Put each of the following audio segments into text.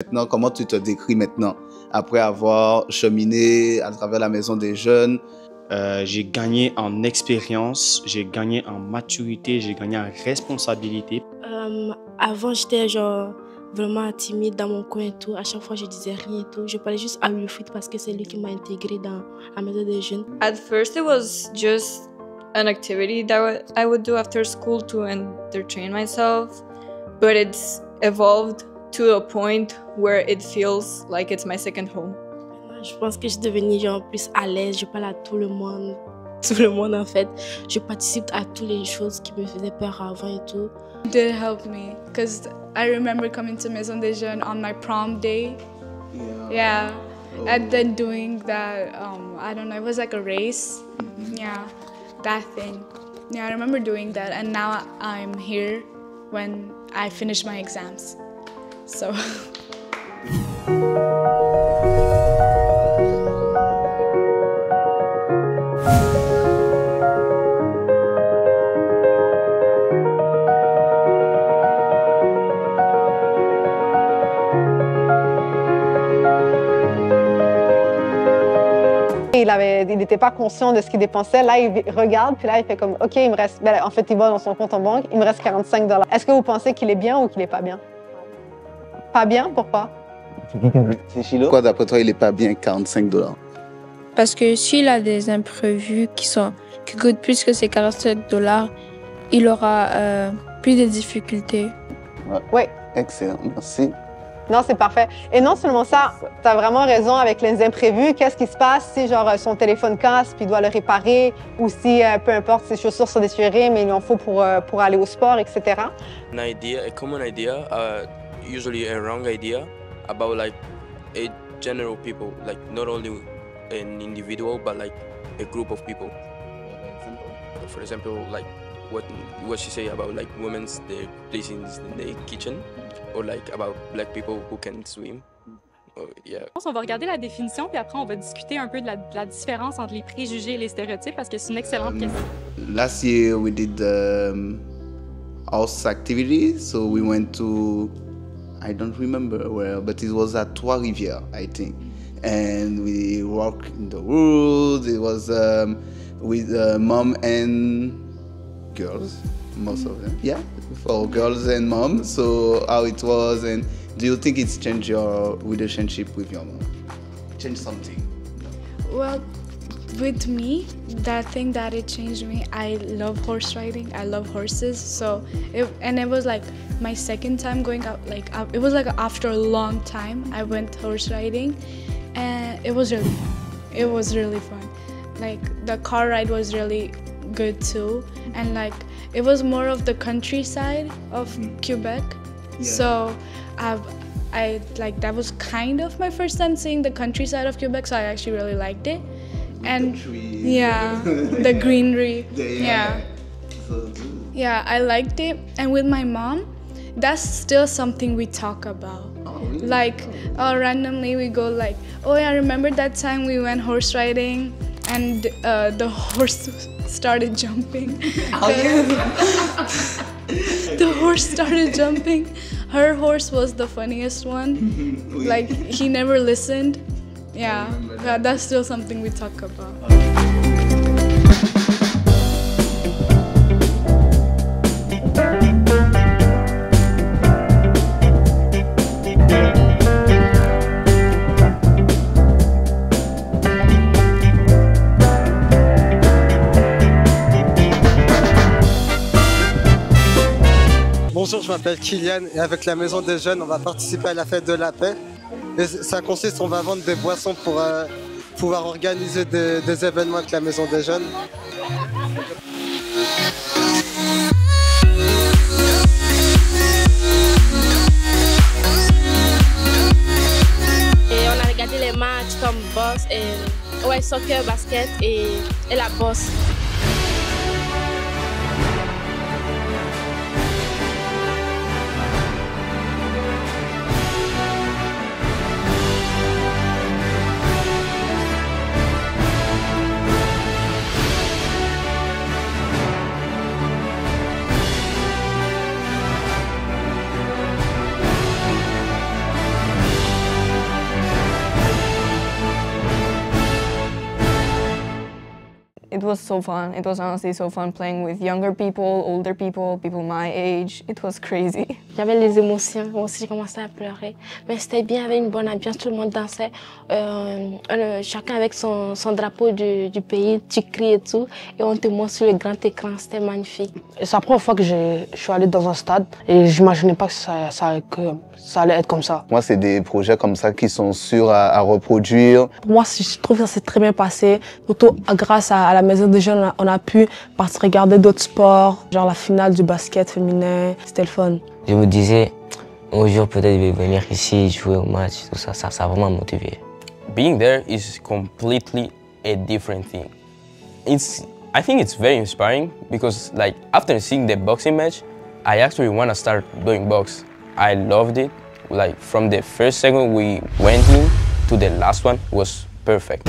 Maintenant, comment tu te décris maintenant, après avoir cheminé à travers la maison des jeunes? J'ai gagné en expérience, j'ai gagné en maturité, j'ai gagné en responsabilité. Avant, j'étais genre vraiment timide dans mon coin et tout. À chaque fois, je disais rien et tout. Je parlais juste à Wilfried parce que c'est lui qui m'a intégrée dans la maison des jeunes. At first, it was just an activity that I would do after school to entertain myself, but it's evolved to a point where it feels like it's my second home. Je pense que je suis devenue genre plus à l'aise. Je parle à tout le monde en fait. Je participe à toutes les choses qui me faisaient peur avant et tout. It did help me because I remember coming to Maison des Jeunes on my prom day. Yeah. And then doing that, I don't know, it was like a race. Yeah, that thing. Yeah, I remember doing that, and now I'm here when I finish my exams. So. Il n'était pas conscient de ce qu'il dépensait. Là, il regarde, puis là, il fait comme, OK, il me reste... Ben, en fait, il va dans son compte en banque, il me reste 45 $. Est-ce que vous pensez qu'il est bien ou qu'il n'est pas bien? Pas bien? Pourquoi? C'est Chilo. Pourquoi, d'après toi, il n'est pas bien 45 $? Parce que s'il a des imprévus qui coûtent plus que ces 45 $, il aura plus de difficultés. Ouais. Oui. Excellent, merci. Non, c'est parfait. Et non seulement ça, tu as vraiment raison avec les imprévus. Qu'est-ce qui se passe si genre son téléphone casse puis il doit le réparer, ou si, peu importe, ses chaussures sont déchirées mais il en faut pour aller au sport, etc. A common idea, usually a wrong idea about like a general people, like not only an individual but like a group of people. For example, like what she say about like women's their place in the kitchen, or like about black people who can swim. Yeah. On va regarder la définition, puis après on va discuter un peu de la différence entre les préjugés et les stéréotypes, parce que c'est une excellente question. Last year we did house activities, so we went to, I don't remember where, but it was at Trois-Rivières, I think. And we walked in the woods. It was with mom and girls, most of them. Yeah, for girls and mom. So how it was, and do you think it's changed your relationship with your mom? Changed something? Well, with me, that thing that it changed me, I love horse riding. I love horses. So, it was like my second time going out. It was like after a long time, I went horse riding, and it was really fun. It was really fun. Like the car ride was really good too, and like it was more of the countryside of Quebec. Yeah. So, I like that was kind of my first time seeing the countryside of Quebec, so I actually really liked it. And the trees. Yeah, the greenery. Yeah. So yeah, I liked it. And with my mom, that's still something we talk about. Oh, really? Like randomly we go like, oh, I remember that time we went horse riding and the horse started jumping. Oh, yeah. The horse started jumping. Her horse was the funniest one. Like he never listened. Yeah, that's still something we talk about. Bonjour, je m'appelle Kylian et avec la Maison des Jeunes, on va participer à la fête de la paix. Et ça consiste, on va vendre des boissons pour pouvoir organiser des événements avec la Maison des Jeunes. Et on a regardé les matchs comme boxe et soccer, basket et la bosse. was so fun. It was honestly so fun playing with younger people, older people, people my age. It was crazy. J'avais les émotions, moi aussi j'ai commencé à pleurer. Mais c'était bien, avec une bonne ambiance, tout le monde dansait. Chacun avec son drapeau du pays, tu cries et tout. Et on te montre sur le grand écran, c'était magnifique. C'est la première fois que je suis allée dans un stade et je n'imaginais pas que ça allait être comme ça. Moi, c'est des projets comme ça qui sont sûrs à reproduire. Pour moi, je trouve que ça s'est très bien passé. Surtout grâce à la Maison des Jeunes, on a pu regarder d'autres sports, genre la finale du basket féminin. C'était le fun. Je me disais, un jour peut-être je vais venir ici, jouer au match, tout ça, ça a vraiment motivé. Being there is completely a different thing. I think it's very inspiring because like after seeing the boxing match, I actually want to start doing box. I loved it. Like from the first second we went in to the last one was perfect.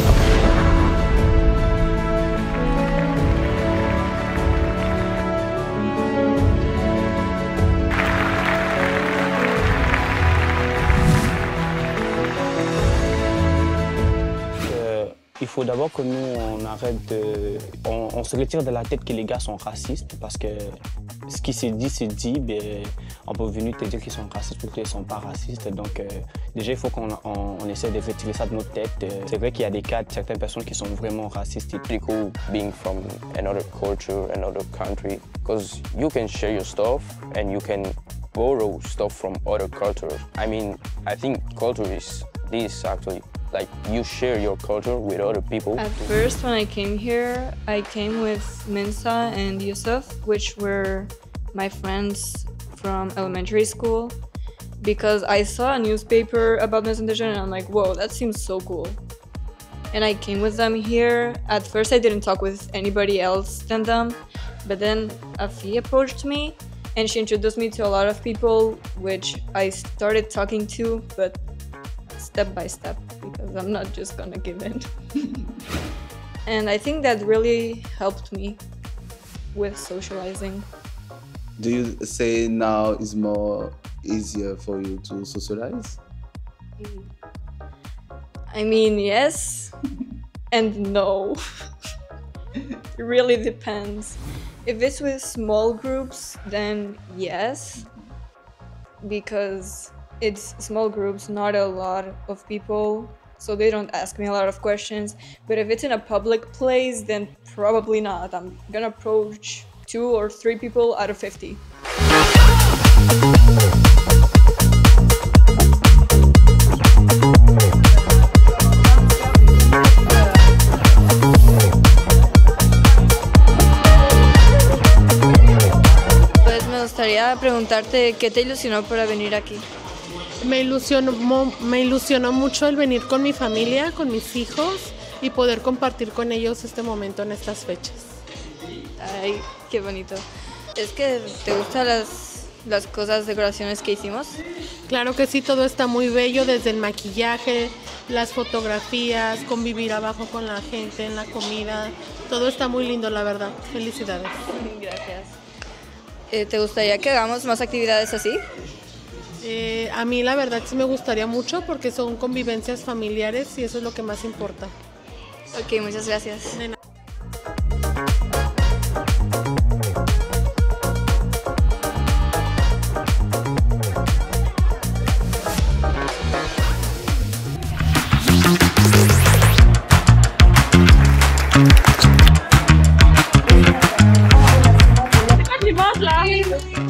Il faut d'abord que nous, on arrête de... On se retire de la tête que les gars sont racistes parce que ce qui se dit, ben, on peut venir te dire qu'ils sont racistes pour qu'ils ne sont pas racistes. Donc déjà, il faut qu'on essaie de retirer ça de notre tête. C'est vrai qu'il y a des cas de certaines personnes qui sont vraiment racistes. It's pretty cool being from another culture, another country, because you can share your stuff and you can borrow stuff from other cultures. I mean, I think culture is this actually. Like, you share your culture with other people. At first, when I came here, I came with Mensa and Yusuf, which were my friends from elementary school, because I saw a newspaper about Maison des Jeunes and I'm like, whoa, that seems so cool. And I came with them here. At first, I didn't talk with anybody else than them, but then Afi approached me and she introduced me to a lot of people, which I started talking to, but step by step, because I'm not just gonna give in. And I think that really helped me with socializing. Do you say now is more easier for you to socialize? I mean, yes and no. It really depends. If it's with small groups, then yes, because it's small groups, not a lot of people, so they don't ask me a lot of questions. But if it's in a public place, then probably not. I'm gonna approach 2 or 3 people out of 50. Pues me gustaría preguntarte qué te ilusionó para venir aquí. Me ilusionó mucho el venir con mi familia, con mis hijos y poder compartir con ellos este momento en estas fechas. Ay, qué bonito. ¿Es que te gustan las cosas, decoraciones que hicimos? Claro que sí, todo está muy bello, desde el maquillaje, las fotografías, convivir abajo con la gente, en la comida. Todo está muy lindo, la verdad. Felicidades. Gracias. ¿Te gustaría que hagamos más actividades así? A mí la verdad sí me gustaría mucho porque son convivencias familiares y eso es lo que más importa. Ok, muchas gracias.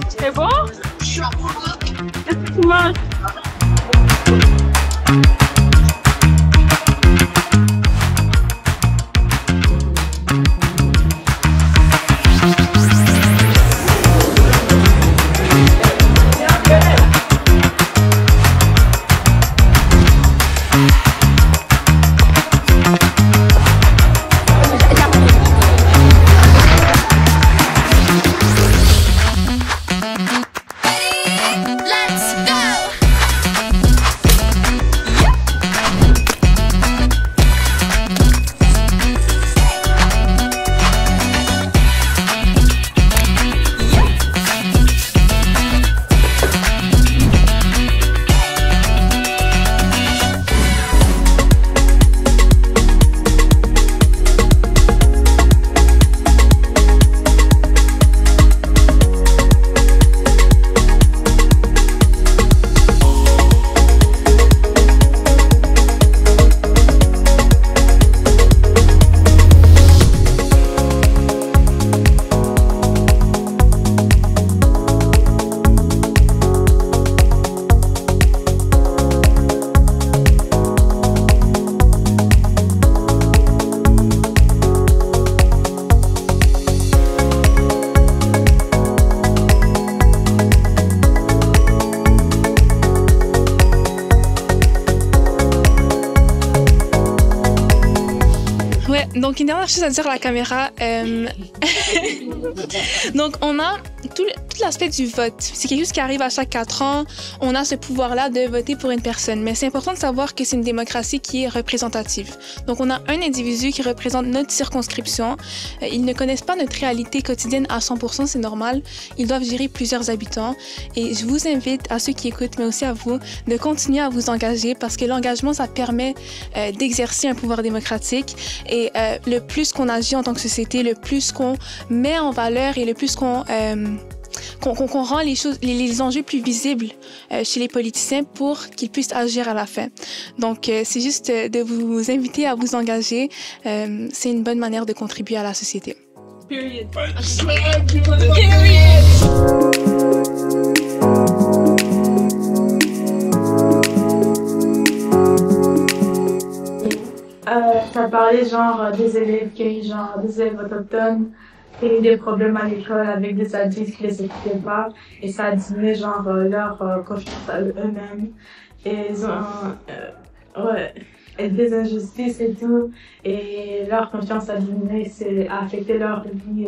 C'est bon? Qu'est-ce que tu manges? Donc, une dernière chose à dire à la caméra. Donc, on a tout l'aspect du vote. C'est quelque chose qui arrive à chaque 4 ans. On a ce pouvoir-là de voter pour une personne. Mais c'est important de savoir que c'est une démocratie qui est représentative. Donc, on a un individu qui représente notre circonscription. Ils ne connaissent pas notre réalité quotidienne à 100%, c'est normal. Ils doivent gérer plusieurs habitants. Et je vous invite, à ceux qui écoutent, mais aussi à vous, de continuer à vous engager parce que l'engagement, ça permet d'exercer un pouvoir démocratique. Et le plus qu'on agit en tant que société, le plus qu'on met en valeur et le plus qu'on rend les enjeux plus visibles chez les politiciens pour qu'ils puissent agir à la fin. Donc, c'est juste de vous inviter à vous engager. C'est une bonne manière de contribuer à la société. Period. Ça parlait genre des élèves des élèves autochtones qui ont eu des problèmes à l'école avec des adultes qui les écoutaient pas et ça a diminué genre leur confiance à eux-mêmes et ils ont des injustices et tout et leur confiance a diminué, a affecté leur vie.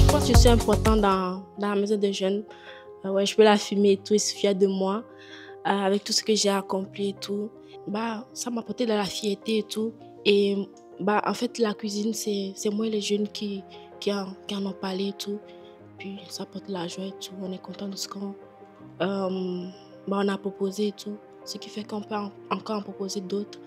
Je pense que je suis important dans la maison des jeunes. Ouais, je peux l'affirmer et tout, ils sont fiers de moi. Avec tout ce que j'ai accompli et tout, ça m'a apporté de la fierté et tout. Et en fait, la cuisine, c'est moi et les jeunes qui en ont parlé et tout. Puis ça apporte de la joie et tout. On est content de ce qu'on on a proposé et tout. Ce qui fait qu'on peut encore en proposer d'autres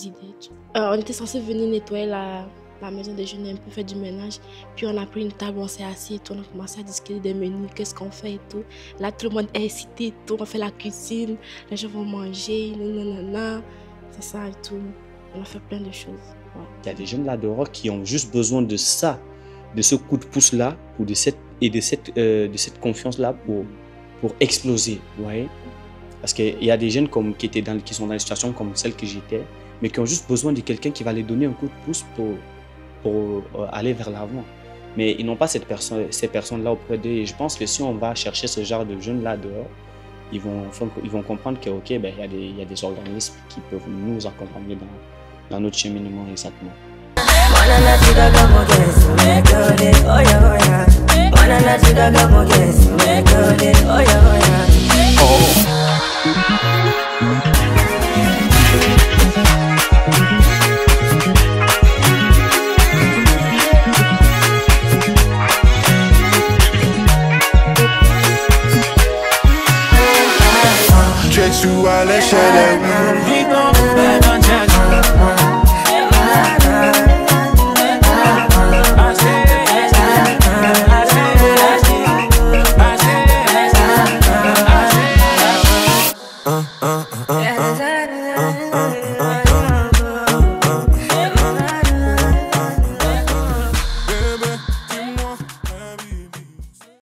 idées et tout. On était censé venir nettoyer la maison des jeunes et un peu faire du ménage. Puis on a pris une table, on s'est assis et tout, on a commencé à discuter des menus, qu'est-ce qu'on fait et tout. Là, tout le monde est excité et tout, on fait la cuisine, les gens vont manger, nanana, c'est ça et tout. On a fait plein de choses. Ouais. Il y a des jeunes là dehors qui ont juste besoin de ça, de ce coup de pouce là, ou de cette confiance là pour exploser, vous voyez. Parce qu'il y a des jeunes qui sont dans des situations comme celle que j'étais, mais qui ont juste besoin de quelqu'un qui va les donner un coup de pouce pour aller vers l'avant. Mais ils n'ont pas ces personnes-là auprès d'eux. Et je pense que si on va chercher ce genre de jeunes-là dehors, ils vont comprendre que, OK, il y a des organismes qui peuvent nous accompagner dans notre cheminement exactement. Jésus à l'échelle.